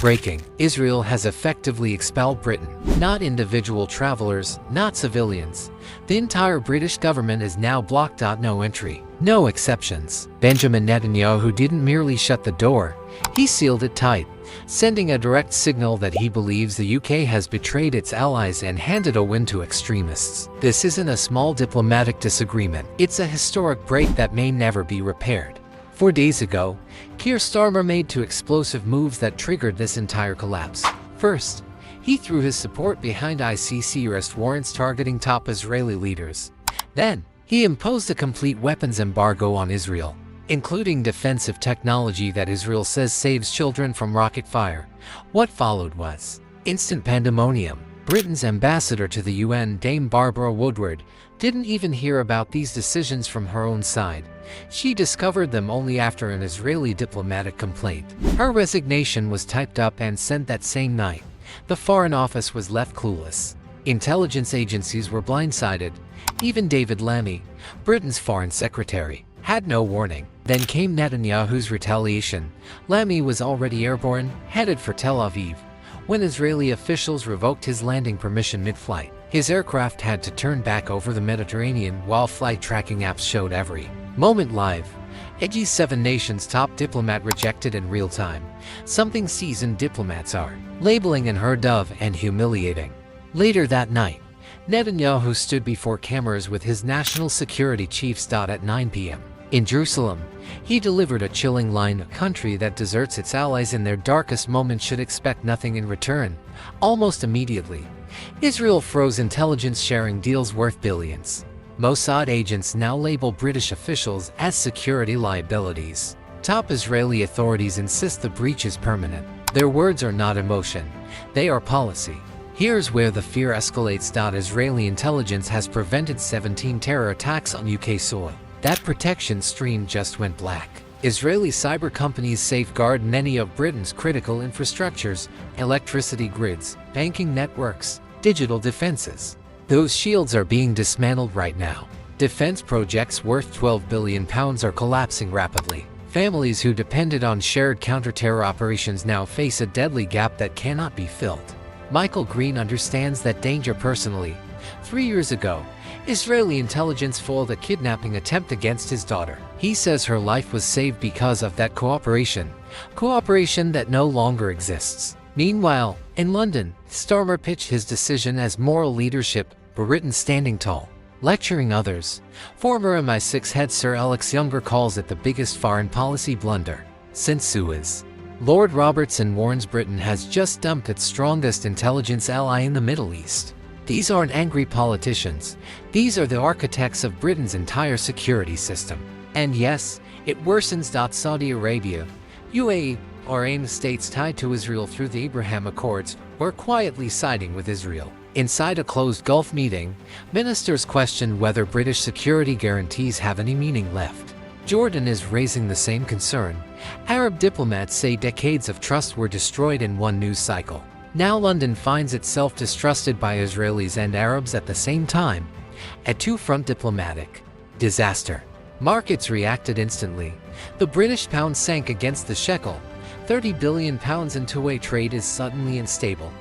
Breaking: Israel has effectively expelled Britain. Not individual travelers, not civilians. The entire British government is now blocked. No entry, no exceptions. Benjamin Netanyahu didn't merely shut the door, he sealed it tight, sending a direct signal that he believes the UK has betrayed its allies and handed a win to extremists. This isn't a small diplomatic disagreement, it's a historic break that may never be repaired. 4 days ago, Keir Starmer made 2 explosive moves that triggered this entire collapse. First, he threw his support behind ICC arrest warrants targeting top Israeli leaders. Then, he imposed a complete weapons embargo on Israel, including defensive technology that Israel says saves children from rocket fire. What followed was instant pandemonium. Britain's ambassador to the UN, Dame Barbara Woodward, didn't even hear about these decisions from her own side. She discovered them only after an Israeli diplomatic complaint. Her resignation was typed up and sent that same night. The Foreign Office was left clueless. Intelligence agencies were blindsided. Even David Lammy, Britain's foreign secretary, had no warning. Then came Netanyahu's retaliation. Lammy was already airborne, headed for Tel Aviv, when Israeli officials revoked his landing permission mid-flight. His aircraft had to turn back over the Mediterranean while flight tracking apps showed every moment live. A G7 nation's top diplomat rejected in real time, something seasoned diplomats are labeling unheard of and humiliating. Later that night, Netanyahu stood before cameras with his national security chiefs. At 9 p.m. in Jerusalem, he delivered a chilling line: a country that deserts its allies in their darkest moments should expect nothing in return. Almost immediately, Israel froze intelligence sharing deals worth billions. Mossad agents now label British officials as security liabilities. Top Israeli authorities insist the breach is permanent. Their words are not emotion, they are policy. Here's where the fear escalates. Israeli intelligence has prevented 17 terror attacks on UK soil. That protection stream just went black. Israeli cyber companies safeguard many of Britain's critical infrastructures: electricity grids, banking networks, digital defenses. Those shields are being dismantled right now. Defense projects worth £12 billion are collapsing rapidly. Families who depended on shared counter-terror operations now face a deadly gap that cannot be filled. Michael Green understands that danger personally. 3 years ago, Israeli intelligence foiled a kidnapping attempt against his daughter. He says her life was saved because of that cooperation that no longer exists. Meanwhile, in London, Starmer pitched his decision as moral leadership, Britain standing tall, lecturing others. Former MI6 head Sir Alex Younger calls it the biggest foreign policy blunder since Suez. Lord Robertson warns Britain has just dumped its strongest intelligence ally in the Middle East. These aren't angry politicians, these are the architects of Britain's entire security system. And yes, it worsens. Saudi Arabia, UAE, or AIM states tied to Israel through the Abraham Accords were quietly siding with Israel. Inside a closed Gulf meeting, ministers questioned whether British security guarantees have any meaning left. Jordan is raising the same concern. Arab diplomats say decades of trust were destroyed in one news cycle. Now London finds itself distrusted by Israelis and Arabs at the same time. A two-front diplomatic disaster. Markets reacted instantly. The British pound sank against the shekel. £30 billion in two-way trade is suddenly unstable.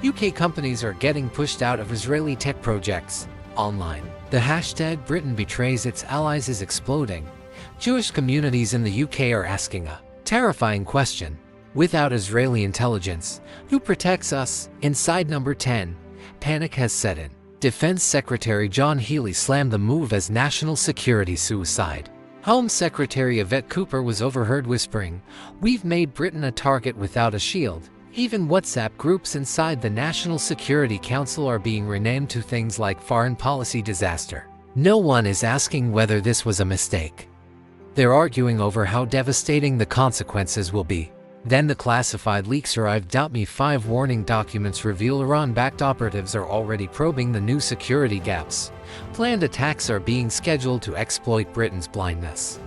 UK companies are getting pushed out of Israeli tech projects. Online, the hashtag Britain betrays its allies is exploding. Jewish communities in the UK are asking a terrifying question. Without Israeli intelligence, who protects us? Inside number 10, panic has set in. Defense Secretary John Healey slammed the move as national security suicide. Home Secretary Yvette Cooper was overheard whispering, "We've made Britain a target without a shield." Even WhatsApp groups inside the National Security Council are being renamed to things like foreign policy disaster. No one is asking whether this was a mistake. They're arguing over how devastating the consequences will be. Then the classified leaks arrived. Me5 warning documents reveal Iran-backed operatives are already probing the new security gaps. Planned attacks are being scheduled to exploit Britain's blindness.